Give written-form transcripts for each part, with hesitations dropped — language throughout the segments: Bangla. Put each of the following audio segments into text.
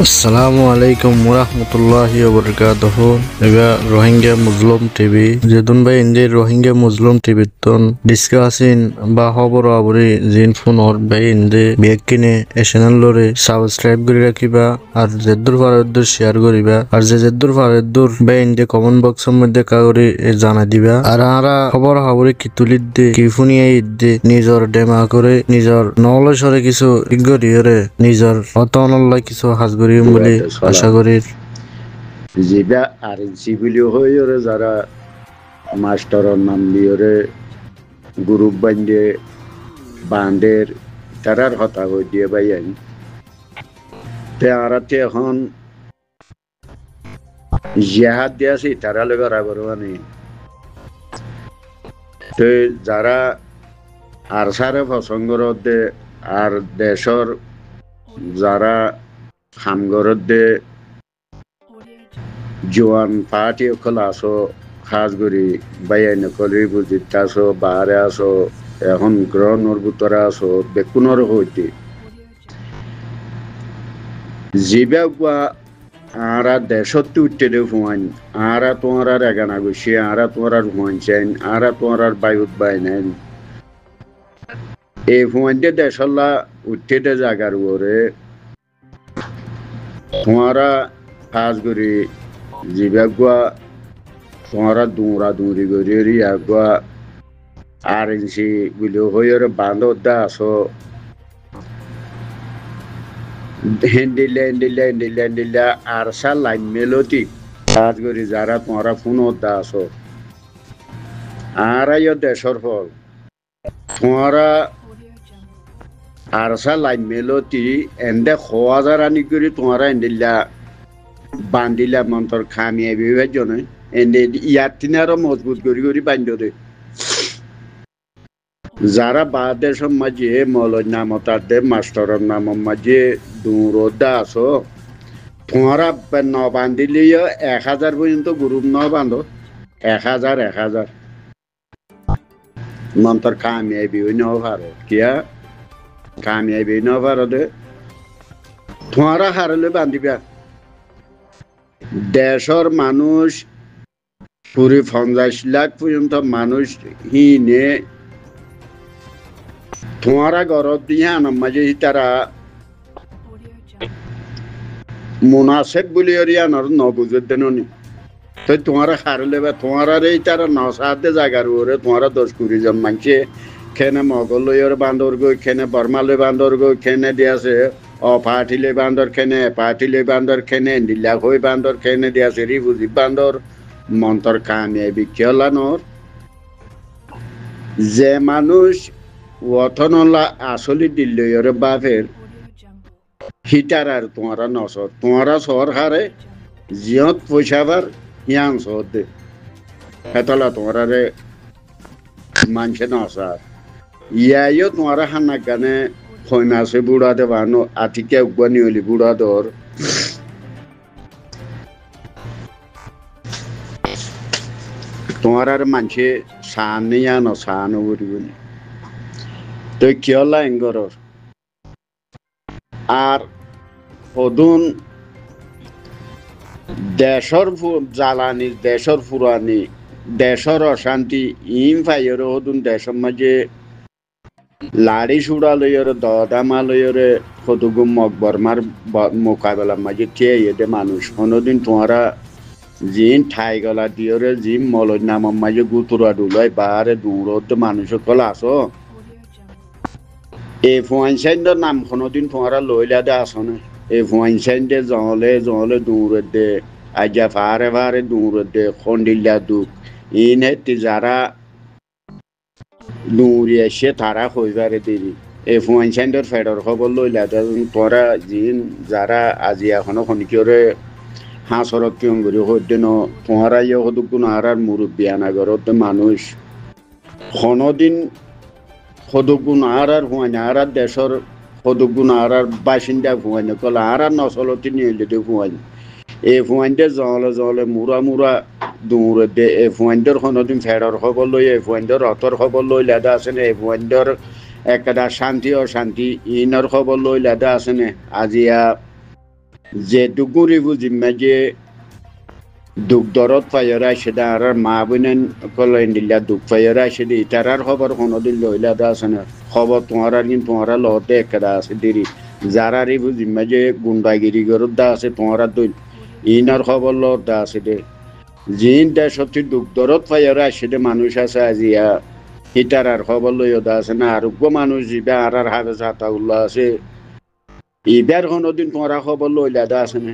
আসসালামু আলাইকুম ওরহমতুল্লাহি ওবরকাতুহু। এগা রোহিঙ্গা মুসলিম টিভি যেদুন ভাই ইন্দি রোহিঙ্গা মুসলিম টিভি তন ডিসকাসিন বা খবর আবরি জিন ফোন অর ভাই ইন্দি বেগ কিনে এ চ্যানেল লরে সাবস্ক্রাইব করে রাখিবা আর যেদুর ফারদুর শেয়ার করিবা আর যেদুর ফারদুর ভাই ইন্দি কমেন্ট বক্সের মধ্যে কাগরি জানা দিবা আর আরা খবর আবরি কি তুলিদ দে কি ফুনিয়ে ইদ্দে নিজর ডেমা করে নিজর নলেজরে কিছু ইগরিয়রে নিজর অতনল্লাই কিছু হাজগরি বলে আশা করি। জিবা আর জিবিলি হইরে যারা মাস্টারের নাম দিয়রে গ্রুপ বান্ধে বান্ধের তারার হতা হয়ে দিয়ে বাইন তে আরাতে এখন জিহাদ দিয়েছি তারা লোক রাগরবানি তো যারা আর সারে পছন্দর দে আর দেশর যারা খামগরদে জোয়ান পার্টি অকল আসো খাস করি বাইন কলি বুঝিতে আসো বাহারে আসো এখন গ্রহণের ভিতরে আসো বেকুনের হইতে জিবা আরা দেশত উঠতে দে ফুয়ান আরা তোমার এগানা গুছি আরা তোমার হুয়ানছেন আরা তোমার বায়ুত বাইনেন এই ফুয়ানতে দেশল্লা উঠতে দে জাগার ওরে তোমারা কাজ করি জিবাগুয়া তোমারা দুরা দুরি করি আগুয়া আর ইঞ্চি গুলো হইরে বান্ধ দা আসো হেন্ডিলে আর সা লাইন মেলতি কাজ করি যারা তোমারা ফোন দা আসো আর দেশর ফল তোমারা আর সা লাইন মেলতি এন্দে খোয়া যারানি করি তোমারা এন্ডিল্লা বান্ধিলা মন্তর খামিয়ে বিভাগ জনে এনে ইয়ার তিনি আরো মজবুত করি বান্ধে যারা বাদের মাঝে মলর নামতার দে মাস্টারের নাম মাঝে দূরদা আছো তোমারা ন বান্ধিলে 1000 পর্যন্ত গ্রুপ ন বান্ধো 1000 মন্তর খামিয়ে বিভাগ ন ভারত কিয়া কামিয়াবি ন ভারতে তোমারা হারলে বান্ধিবা দেশর মানুষ পুরি 50 লাখ পর্যন্ত মানুষ হিনে তোমারা গরত দিয়ে আনার মাঝে তারা মুনাসেব বলি আনার নবুজের দেনি তো তোমারা হারলে বা তোমারা এই তারা নসাদে জায়গার ওরে তোমারা 10-20 জন মানছে খেনে মগলয়র বান্দর গই খেনে বর্মালয় বান্দর গই খেনে দিয়াছে পাটিলে বান্দর খেনে নীলা হই বান্দর খেনে দিয়াছে রিবুজি বান্দর মন্তর কানে বিক্ষলানোর যে মানুষ ওথনলা আসলি দিল্লয়র বাফের হিটার আর তোমারা নসর তোমারা সরকারে জিয়ত পয়সাবার হিয়াং সর দে হেতলা তোমারা রে মানছে নসার ইয়াইও তোমারা হান্না গানে ফৈমাসে বুড়া দে বানো আতিকে উগনি হলি বুড়া দর তোমার আর মানছে সানিয়া ন সানো বলিবনি তো কিয়লা এঙ্গরর আর হদুন দেশর জ্বালানি দেশর ফুরানি দেশর অশান্তি ইম ফাইয়ের হদুন দেশের মাঝে লাড়ি সুড়া লইয়র দদামা লইয়রে কতগুম মকবরমার মোকাবেলার মাঝে কে এদে মানুষ কোনোদিন তোমারা জিন ঠাই গলা দিয়রে জিম মলয় নামার মাঝে গুতুরা ডুলাই বাহারে দূরত মানুষ কল আসো এই ফুয়াইনসাইন্ডর নাম কোনোদিন তোমারা লইলা দে আসো না এই ফুয়াইনসাইন্ডে জলে দূরে দে আজা ফারে দূরে দে খন্ডিল্লা দুঃখ ইন হেতি যারা দূরে এসে তারা হইবারে দেরি এই ফুয়াইনসাইন্ডর ফেডর খবর লইলা তোরা জিন যারা আজি এখনো খনিকিয়রে হাঁসরক কিয়ং করি হইতে ন তোমারা ইয়ে সদুগুণ আর মুরব্বী আনাগরত মানুষ কোনোদিন সদুগুণ আর হুয়াইন আর দেশর সদুগুণ আর বাসিন্দা হুয়াইন কল আর নচলতি নিয়ে দে হুয়াইন এই হুয়াইনতে জলে মুরা দূরে দে এই হুয়াইনদের কোনোদিন ফেডর খবর লই এই হুয়াইনদের রথর খবর লই লেদা আছে না এই হুয়াইনদের একটা শান্তি অশান্তি ইনর খবর লই লেদা আছে না আজিয়া যে দুগুরি বুঝিমা যে দুঃখ দরদ ফাইরা সেটা আর মা বোনেন কলেন দিল্লা দুঃখ ফাইরা সেদি ইতারার খবর কোনোদিন লইলা দা আছে না খবর তোমার আর কিন্তু তোমার লহতে একটা আছে দেরি যারা রে বুঝিমা যে গুন্ডাগিরি করত দা আছে তোমার দুই ইনার খবর লহত দা আছে দে জিন দেশ সত্যি দুঃখ দরদ ফাইরা সেটা মানুষ আছে আজিয়া ইতারার খবর লইয়া দা আছে না আরোগ্য মানুষ জিবা আর হাফেজ হাতাউল্লাহ আছে ইবার কোনোদিন তোমার খবর লইলা দা আছে না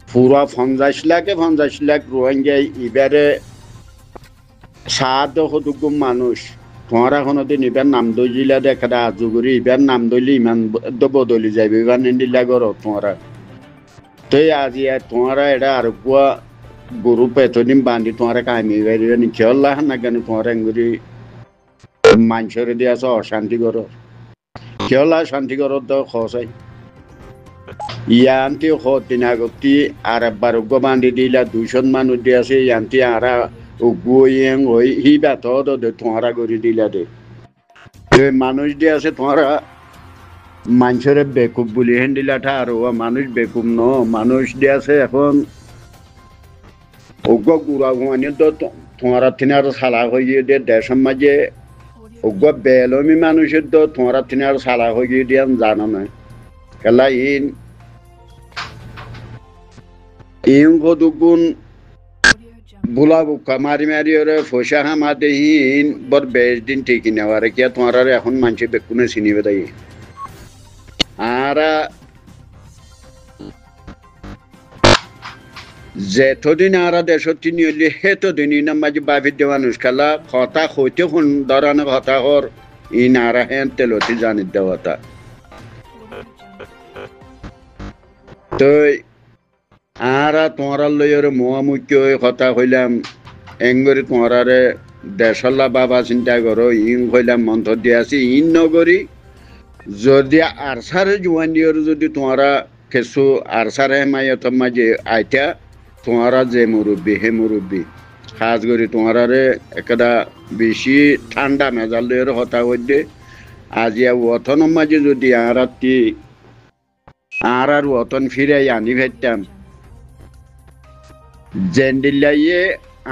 পুরা 50 লাখ রোহিঙ্গা এবারে সাত হতুক মানুষ তোমারা কোনোদিন এবার নাম দইলা দেখা আজুগুরি এবার নাম দইলি ইমান বদলি যাবে এবার নিন্দিলা গর তোমারা তো আজি তোমারা এটা আর কুয়া গ্রুপ এতদিন বান্ধি তোমারা কামি বেরিয়ে নি খেয়াল্লাহ না কেন তোমারা এগুলি মানুষের দিয়ে আছে অশান্তি কর খেয়াল্লাহ শান্তি কর তো খসাই ইয়ান্তি হতিনা গতি আর বারোগ্য বান্ধি দিলা 200 মানুষ দিয়ে আছে ইয়ান্তি আরা গুয়েং ওই হিবা তো তোমারা করে দিলা দে মানুষ দিয়ে আছে তোমারা মানুষের বেকুব বলি হেন দিলাটা আর মানুষ বেকুব ন মানুষ দিয়ে আছে এখন অজ্ঞ গুড়া গুয়ানি তো তোমারা তিনার সালা হয়ে গিয়ে দিয়ে দেশের মাঝে অজ্ঞ বেলমি মানুষের তো তোমারা তিনার সালা হয়ে গিয়ে দিয়ে জানো না কেলা ইন কদুগুন বুলা বুকা মারি মারি ওরে ফসা হামা দেহিন বর বেশ দিন ঠিকই নেওয়ারে কিয়া তোমার এখন মানুষে বেকুনে চিনিবে তাই আর যেতদিন আর দেশত তিনি হইলে সেতদিন ইনার মাঝে বাভির দিয়ে মানুষ খেলা কথা হইতে ধরানো কথা হর ইন আর হেন তেলতি জানি দেওয়াতা তো আর তোমার লইয়ের মুখামুখি হয়ে কথা কইলাম এঙ্গরি তোমারে দেশল্লা বাবা চিন্তা করো ইন কইলাম মন্ত্র দিয়ে আছি ইন নগরী যদি আরসারে জোয়ান দিয়ের যদি তোমারা কিছু আরসারে হেমায়তর মাঝে আইতা তোমারা যে মুরব্বী হে মুরব্বী খাস করি তোমারে একটা বেশি ঠান্ডা মেজাল লইয়ের কথা হইতে আজিয়া ওতনের মাঝে যদি আর ওতন ফিরাই আনি ফেরতাম জেন্ডিল্লাইয়ে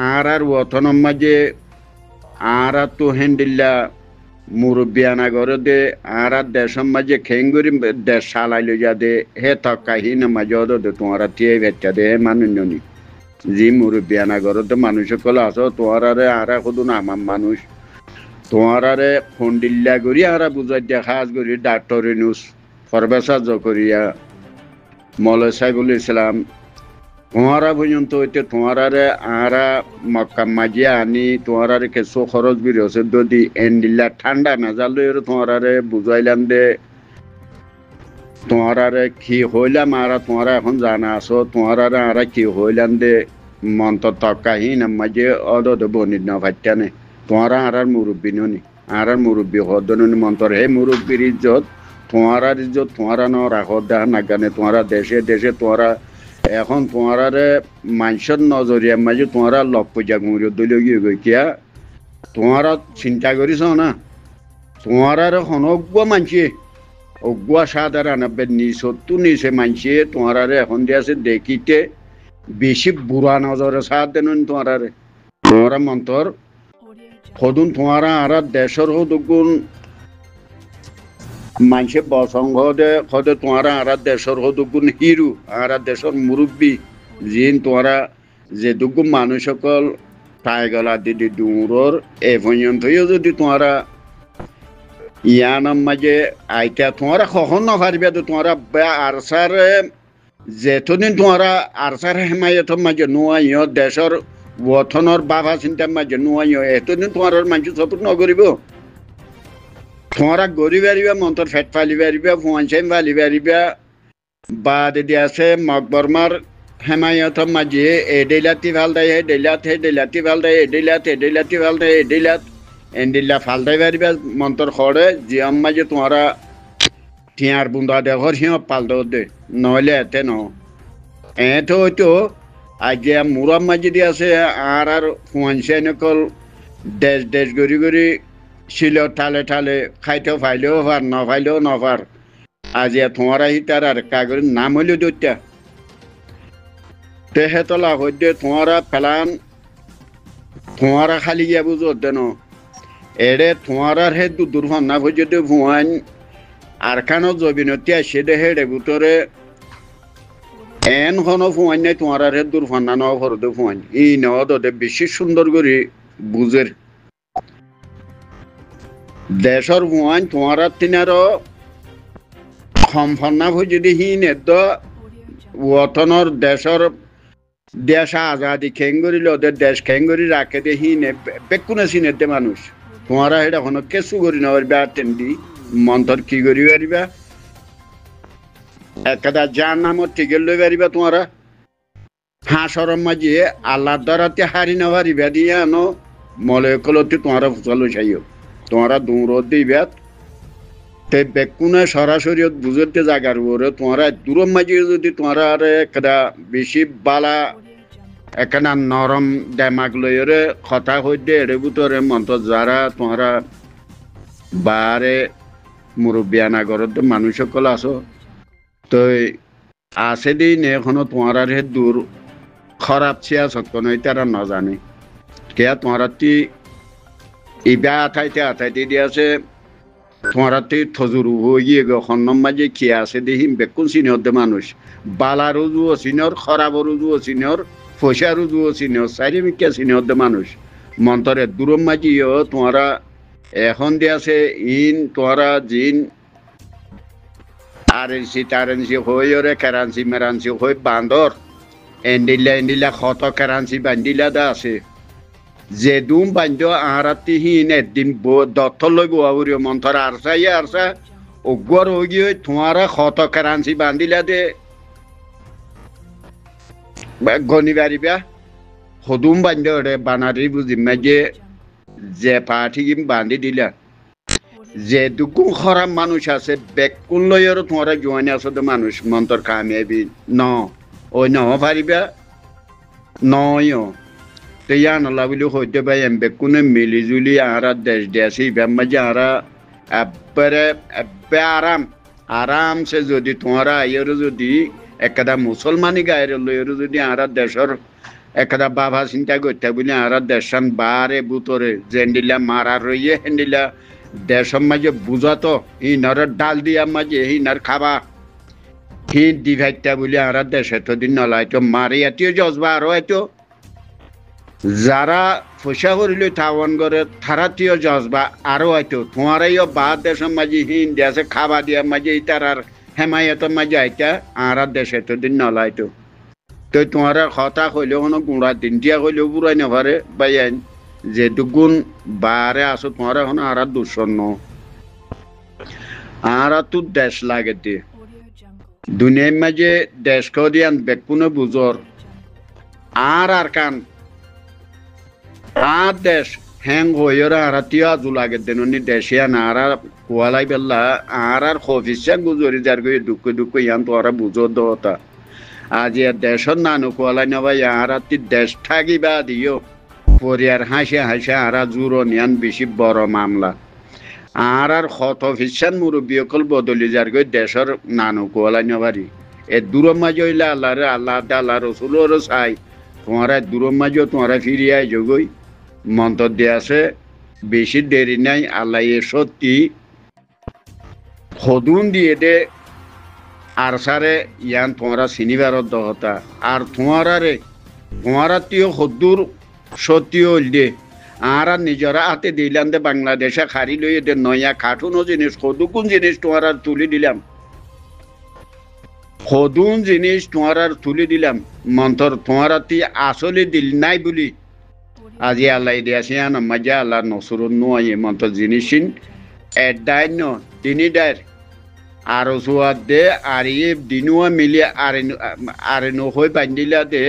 আর ওতনের মাঝে আর তো হেন্ডিল্লা মুরব্বী আনা করে দে আর দেশের মাঝে খেঙ্গুরি দেশ সালাইলে যা দে হে তকাহি না মাঝে দে তোমারা টিয়ে ভেটা দে হে মানুষ নি জি মুরব্বী আনা করে দে মানুষ কলে আসো তোমারে আর শুধু আমার মানুষ তোমারে ফন্ডিল্লা করি আর বুঝাই দিয়া খাস করি doctor news professor জকরিয়া মৌলাই Saiful Islam তোমারা পর্যন্ত হইতে তোমারে আরা মক্কা মাঝিয়া আনি তোমারে কিছু খরচ বেরিয়ে হচ্ছে যদি এন্ডিল্লা ঠান্ডা মেজাল তোমারে বুঝাইলাম দে তোমারে কি হইলাম আর তোমারা এখন জানা আছো তোমারে আর কি হইলাম দে মন্ত তকাহি না মাঝে অদ বনিত না ভাইটানে তোমারা আর মুরব্বী নি আর মুরব্বী হদনি মন্তর হে মুরব্বীর ইজ্জত তোমার ইজ্জত তোমারা ন রাখ দেখা না গানে তোমারা দেশে দেশে তোমারা এখন তোমারে মানুষের নজরিয়া মাঝে তোমারা লক পূজা গুঁড়ো দলীয় গিয়ে গই কিয়া তোমারা চিন্তা করিস না তোমার অনজ্ঞ মানছে অজ্ঞ সাধারণ নিচতু নিচে মানছে তোমার এখন দিয়ে আছে দেখিতে বেশি বুড়া নজরে সাথ দেন তোমারা মন্তর সদুন তোমারা আর দেশের হদুগুণ মানুষে বসঙ্গ দে সদে তোমারা আর দেশের হদুগুণ হিরু আর দেশের মুরব্বী যিন তোমারা যে দুগুণ মানুষ সকল পাই গলা দিদি দূরর এ পর্যন্তও যদি তোমারা ইয়ানার মাঝে আইতা তোমারা কখন নপারিবা তো তোমারা আরসার যেতদিন তোমারা আরসার হেমায়তর মাঝে নোয়াইও দেশের ওথনের বাবা চিন্তার মাঝে নোয়াইও এতদিন তোমার মানুষ সপোর্ট নকরিব তোমারা গড়ি পারিবা মন্ত্র ফেট ফালি পারিবা ফুয়ানসাইম ফালি পারিবা বা দিদি আছে মকবরমার হেমায়তর মাঝে এডেলাতি ভাল দেয় এডেলাতি ভাল দেয় এডেলাতি ভাল দেয় এডেলাত এন্ডিল্লা ফালদাই পারিবা মন্ত্র খড়ে জিয়াম মাঝে তোমারা টিয়ার বুন্দা দেখর সিঁহ পাল্টা দে নহলে এতে ন এতে হয়তো আগে মুরাম মাঝে দিয়ে আছে আর ফুয়ানসাই নকল দেশ গড়ি ছিল ঠালে ঠালে খাইতেও ফাইলেও ফার নফাইলেও নফার আজি তোমারা হিতার আর কাগজ নাম হইলেও দৈত্যা তে হেতলা হইতে তোমারা পেলান তোমারা খালি গিয়া বুঝো দেন এড়ে তোমারার হে দুর্ঘটনা হইতে ভুয়ান আর কেন জবিনতি আসে দে হেডে ভিতরে এন হন ফুয়ান নাই তোমার হে দুর্ঘটনা ন হরদে ফুয়ান ই নদে বেশি সুন্দর করে বুঝের দেশর ফুয়ান তোমার তিনারও সম্পন্ন হয়ে যদি হি নেদ ওতনর দেশর দেশ আজাদি খেঙ্গরি ওদের দেশ খেঙ্গরি রাখে দে হি নে বেকুনে চিনে মানুষ তোমারা এটা কোনো কেসু করি না পারবে আর তেমনি মন্তর কি করি পারিবা একটা যার নামত টিকেট লই পারিবা তোমারা হাঁসরম মাঝে আল্লাহ দ্বারাতে হারি না পারিবা দিয়ে আনো মলয়কলতে তোমারা ফুচালো চাইও তোমারা দৌড় দিবা তে বেকুনে সরাসরি বুঝতে জাগার ওরে তোমারা দূরম মাঝে যদি তোমারা আর একটা বেশি বালা একখানা নরম দেমাগ লইরে কথা হইতে এর ভিতরে মন্ত যারা তোমরা বারে মুরব্বিয়ানা ঘরত মানুষ সকল আছো তো আছে দিন এখনো তোমার হে দূর খারাপ ছিয়া সত্য নয় তারা না জানে কে তোমার ইবা আঠাইতে দিয়েছে তোমার থজুরু হয়ে গিয়ে খন্নম মাঝে খেয়ে আছে দেখিম বেকুন চিনিয়র দে মানুষ বালা রুজুও চিনিয়র খরাব রুজুও চিনিয়র পয়সা রুজুও চিনিয়র চারিমিকা চিনিয়র দে মানুষ মন্তরে দূরম মাঝিও তোমারা এখন দিয়েছে ইন তোরা জিন আরেন্সি টারেন্সি হয়ে ওরে কেরান্সি মেরান্সি হয়ে বান্দর এন্ডিলা ক্ষত কেরান্সি বান্দিলা দা আছে যে দুম বান্ধ আরাতি হিন একদিন দত্ত লই গোয়াবুরি মন্তর আরসা অগুয়ার হয়ে গিয়ে তোমারা ক্ষত কেরান্সি বান্দিলা দে গনি পারিবা সদুম বান্ধ রে বানারি বুঝিমা যে পাঠি বান্ধি দিলা যে দুগুণ খারাপ মানুষ আছে বেকুন লইয়ারও তোমারা জোয়ানি আছো তো মানুষ মন্তর কামিয়াবি ন ওই ন পারিবা নয় তো ইয়া নলা বলে হইতে পাই বেকুনে মিলিজুলি আরা দেশ দেশে ইবার মাঝে আরা একবারে আরামসে যদি তোমারা আইয়ের যদি একটা মুসলমানি গায়ের লইয়ের যদি আরা দেশের একটা বাবা চিন্তা করতে বলে আরা দেশান বারে বুতরে যেন্ডিলা মারা রইয়ে হেন্ডিলা দেশের মাঝে বুঝাতো হিনার ডাল দিয়া মাঝে হিনার খাবা হি ডিভাইডটা বলে আরা দেশে তো দিন নলাইতো মারি এটিও জজবা আরো এতো যারা পয়সা করিল থাওয়ান করে থারাতিও জজবা আরো আইতো তোমারাইও বা দেশের মাঝে হিন দেশে খাবা দিয়া মাঝে ইতার আর হেমায়তের মাঝে আইতা আরা দেশে তো দিন নলাইতো তো তোমারা কথা কইলেও কোনো গুঁড়া দিন দিয়া কইলেও বুড়াই নেভারে বাইন যে দুগুণ বারে আসো তোমারা এখন আর দুঃসন্ন আর তো দেশ লাগে দিয়ে দুনিয়ার মাঝে দেশ দিয়ান বেকুনে বুঝর আর কান আর দেশ হ্যাং হইরা আর তিয়া আজু লাগে দেন দেশিয়ান আর কোয়ালাই বেল্লা আর খফিসা গুজরি যার গিয়ে দুঃখ ইয়ান তো আর বুঝো দতা আজ দেশের নানু কোয়ালাই নবাই আর দেশ থাকিবা দিও পরিয়ার হাসে আরা জুরো নিয়ান বেশি বড় মামলা আর ক্ষত ফিসান মুরব্বী অকল বদলি যার গই দেশের নানু কোয়ালাই নবারি এ দূরম মাঝে হইলে আল্লাহ রসুলোর চাই তোমারা দূরম মাঝেও তোমারা ফিরিয়াই যোগই মন্তর দিয়ে আছে বেশি দেরি নাই আল্লাহ এ সত্যি সদুন দিয়ে দে আর সারে ইয়ান তোমরা চিনিবার দহতা আর তোমারা তিও সদূর সত্যি হল দে আর নিজরা হাতে দিলাম দে বাংলাদেশে খারি লই দে নয়া কার্টুনও জিনিস সদুকুন জিনিস তোমার তুলি দিলাম সদুন জিনিস তোমার তুলি দিলাম মন্তর তোমার আসলে দিল নাই বলি আজি আল্লাহ দিয়াছে মজা আল্লাহ নসুর নয় মন্তর জিনিসিন এডাই ন তিনি ডাইর আর সুয়াদ দে আর ইয়ে দিনুয়া মিলিয়ে আর নহই বান্ধিলা দে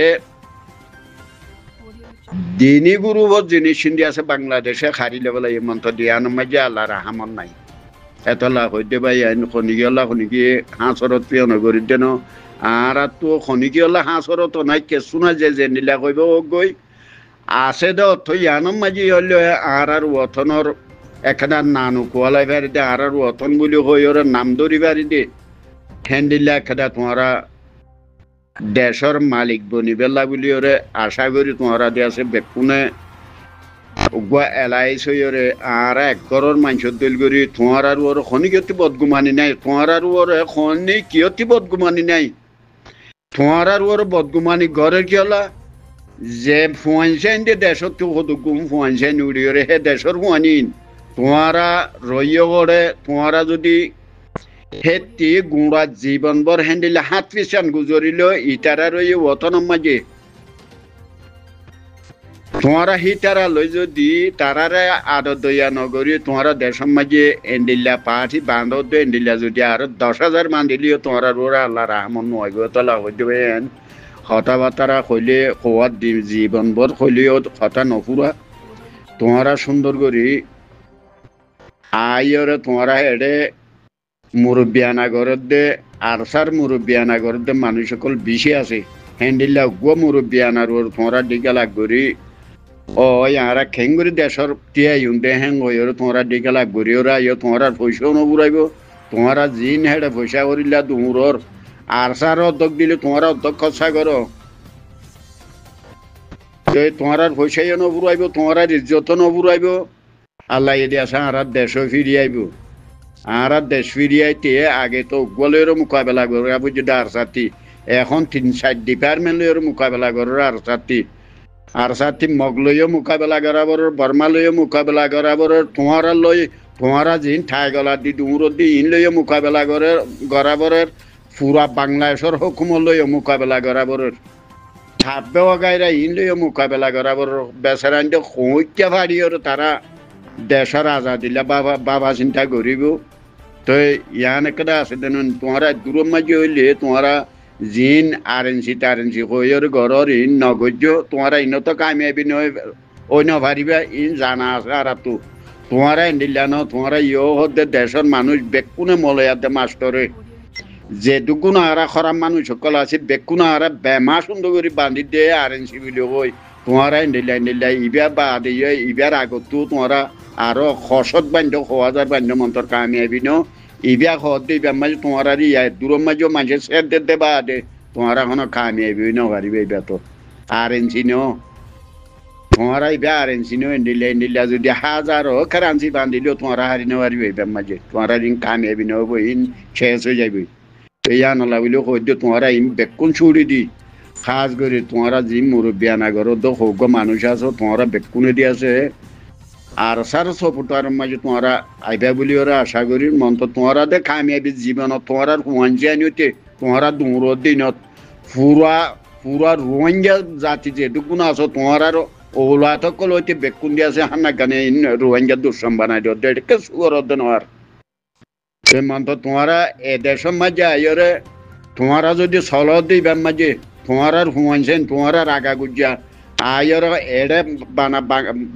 দিনী গুরু জিনিস আছে বাংলাদেশে খারি লেবেলা এই মন্ত্র দিয়ান মাঝে আল্লাহ রাহামন নাই এত লাভ হইতে পাই খনিকি আল্লাহ খনিকি হাঁচরত প্রিয় নগরীর দেন আর তো খনিকি আল্লাহ হাঁচরত নাই কেঁচু না যে নিলা কইব গই আছে দে অর্থ ইয়ানম মাঝে হলে আর ওথনের এখানে নানু কোয়ালাই পারি দে আর ওথন বলি হই ওর নাম ধরি পারি দে হ্যান্ডিলা এখানে তোমারা দেশৰ মালিক বনিবেলা বুলি ওরে আশা করি তোমরা দিয়ে আছে বেকুনে উগুয়া এলাইছ হইরে আর এক ঘরের মানুষের দল করি তোমার আর ওর খনি কিয়তি বদগুমানি নাই তোমার আর ওর খনি কিয়তি বদগুমানি নাই তোমার আর ওর বদগুমানি ঘরের কি হলা যে ফুয়ানছেন দিয়ে দেশত তো হতো গুম ফুয়ানছেন উড়িয়ে হে দেশর ফুয়ানিন তোমারা রইয় করে তোমারা যদি হেতি গুঁড়া জীবনভর হেন্দিলে হাত পিছান গুজরিল ইটারা রয়ে ওতনম মাঝে তোমারা হিটারা লই যদি তারারে আদর দইয়া নগরী তোমারা দেশের মাঝে এন্ডিল্লা পাঠি বান্ধব এন্ডিল্লা যদি আর 10,000 মান দিলিও তোমারা রোরা আল্লাহ রাহমন নয় তলা হইবেন কথাবার্তা কইলে কোয়ার জীবনভর কইলেও কথা নপুরা তোমারা সুন্দর করি আইরে তোমারা এডে মুরব্বিয়ানা ঘরের দে আরসার মুরব্বিয়ানা ঘরের দে মানুষ সকল বেশি আছে হ্যান্ডিল্লা গো মুরব্বিয়ানার ওর তোমরা ডিগা লাগ করি ও ইয়ারা খেঙ্গুরি দেশর টিয়াই দে হ্যাং হইর তোমরা ডিগা লাগ করি ওরা ইয়ে তোমরা পয়সাও নবুরাইব তোমরা জিন হেডে পয়সা করিলা দুমুরর আরসার অধ্যক্ষ দিলে তোমরা অধ্যক্ষ খরচা করো তোমরা পয়সাও নবুরাইব তোমরা ইজ্জত নবুরাইব আল্লাহ এদি আসা আর দেশও ফিরি আইব আর দেশ ফিরিয়াইতে আগে তো গোলেরও মোকাবেলা করে বুঝি আর সাথী এখন 3-4 ডিপার্টমেন্টের মোকাবেলা করে আর সাথী মগলইও মোকাবেলা করাবর বর্মা লইও মোকাবেলা করাবর তোমারা জিন ঠাই গলা দি ডুমুর দি ইন লইও মোকাবেলা করে গরাবরের পুরা বাংলাদেশের হুকুমত লইও মোকাবেলা করাবর ছাপবে গাইরা ইন লইও মোকাবেলা করাবর বেচারান হইকা ভাড়িওর তারা দেশের আজাদিলা বাবা চিন্তা করিব তো ইয়ান একটা আছে দেন তোমরা দূর মাঝে হইলে তোমরা জিন আরেন্সি টারেন্সি হইর ঘরের ইন নগজ্য তোমরা ইন তো কামিয়াবি নয় ওই নভারিবা ইন জানা আছে আর তো তোমরা ইন্ডিল্লা তোমরা ইয়ে হতে দেশের মানুষ বেকুনে মলয়াতে মাস্টরে যে দুগুণ আরা খরাম মানুষ সকল আছে বেকুন আরা বেমা সুন্দর করে বান্ধি দিয়ে আরেন্সি বলে হই তোমরা ইন্ডিল্লা ইবার বাদ ইবার আগতো তোমরা আরো খসত বান্ধ 1,000 বান্ধ মন্তর কামিয়াবি ন ইবিয়া হদ ইবার মাঝে তোমার ইয়া দূর মাঝে মাঝে সের দে বাদে তোমারা কোনো কামিয়াবি ন পারিবে ইবা তো আরেন্সি ন তোমারা ইবা আরেন্সি ন ইন্ডিল্লা যদি 1000 কারেন্সি বান্ধিলেও তোমরা হারি ন পারিবে ইবার মাঝে তোমরা ইন কামিয়াবি ন হবো ইন শেষ হয়ে যাবে ইয়া নলা বলে হইদ তোমরা ইন বেকুন ছুড়ি দি খাস করে তোমরা যে মুরব্বিয়ানা করো তো হোক মানুষ আছো তোমরা বেকুনে দি আছে আর সার সপোর্টার মাঝে তোমরা আইবা বলি ওরা আশা করি মন্ত তোমরা দে কামিয়াবি জীবন তোমরা হুয়ানজিয়ানিতে তোমরা দূর দিনত পুরা রোহিঙ্গা জাতি যেটুকুন আছো তোমরা ওলা তো কলতে বেকুন দি আছে হানা গানে রোহিঙ্গা দুঃসম বানাই দিও দেড়কে সুগর দনর মন্ত তোমরা এ দেশের মাঝে আইরে তোমরা যদি সল দিবার মাঝে তোমরা হুয়ানছেন তোমরা রাগা গুজা আয়র এড়ে বানা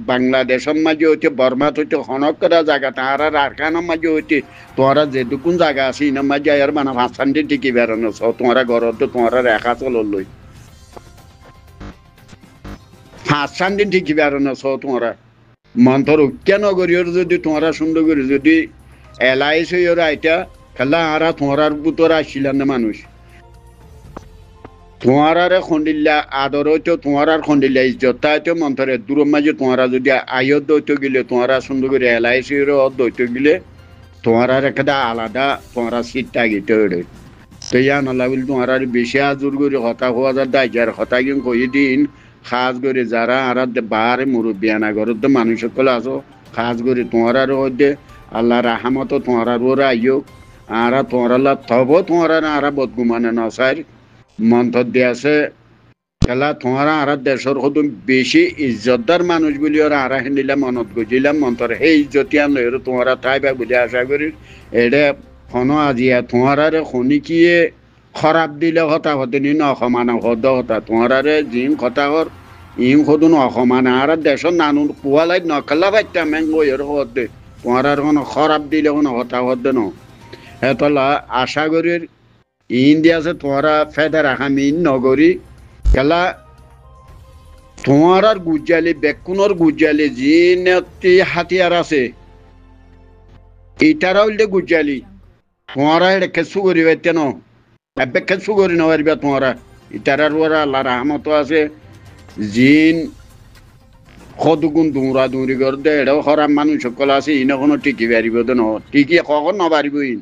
বাংলাদেশের মাঝে হইতে বর্মা হইতে হনক করা জায়গা তাহারা রারখানোর মাঝে হইতে তোমরা যেটুকুন জায়গা আছে ইনার মাঝে আয়র বানা ভাষান্তি টিকি বেড়ানো তোমরা ঘরত তোমরা রেখা চল লই ভাষান্তি টিকি বেড়ানো তোমরা মন্থর উক্যা নগরীর যদি তোমরা সুন্দর করে যদি এলাইস হইর আইটা খেলা আরা তোমরার বুতর আসছিলেন না মানুষ তোমারারে খন্ডিল্লা আদর হইতো তোমার খন্ডিল্লা ইজ্জত হইতো মন্তরে দূর মাঝে তোমরা যদি আয়ত দৈত গেলে তোমরা সুন্দর করে এলাইসির দৈত গেলে তোমার একটা আলাদা তোমরা সিটটা গিতে ওড়ে তো ইয়া নলা বলে তোমার বেশি আজুর করে হতা হওয়া যায় দায়জার হতা কিন কই দিন খাস করে যারা আর বাহারে মুরব্বিয়ানা ঘরের তো মানুষ সকল আছো খাস করে তোমার হইতে আল্লাহ রাহামত তোমার ওরা আইও আর তোমরা তব তোমরা আর বদগুমানে নসার মন্তর দিয়ে আছে খেলা তোমরা আর দেশের হতো বেশি ইজ্জতদার মানুষ বলি ওরা আর হিন্দিলা মনত গুজিলাম মন্তর সেই ইজ্জতিয়ান লই তোমরা তাইবা বলে আশা করি এটা ফোন আজিয়া তোমরারে খনিকিয়ে খরাব দিলে হতা হতে নি অসমান হদ হতা তোমরারে জিন কথা কর ইম সদুন অসমান আর দেশের নানু পোৱালাই নকলা পাইতা মেঙ্গর হদে তোমরার কোনো খরাব দিলে কোনো হতা হদে ন হেতলা আশা করি ইন্ডিয়া আছে তোমরা ফেদার আহামিন নগরী খেলা তোমার গুজালি বেকুনের গুজালি যে নেতি হাতিয়ার আছে এটারা হইলে গুজালি তোমরা এটা খেসু করি পাইতে ন এবে খেসু করি না পারবা তোমরা ইতারার ওরা আল্লাহ রহমত আছে জিন কতগুণ দৌড়া দৌড়ি করে দে এটাও খরাম মানুষ সকল আছে ইন কোনো টিকি বাড়িব তো ন টিকি কখন নবারিব ইন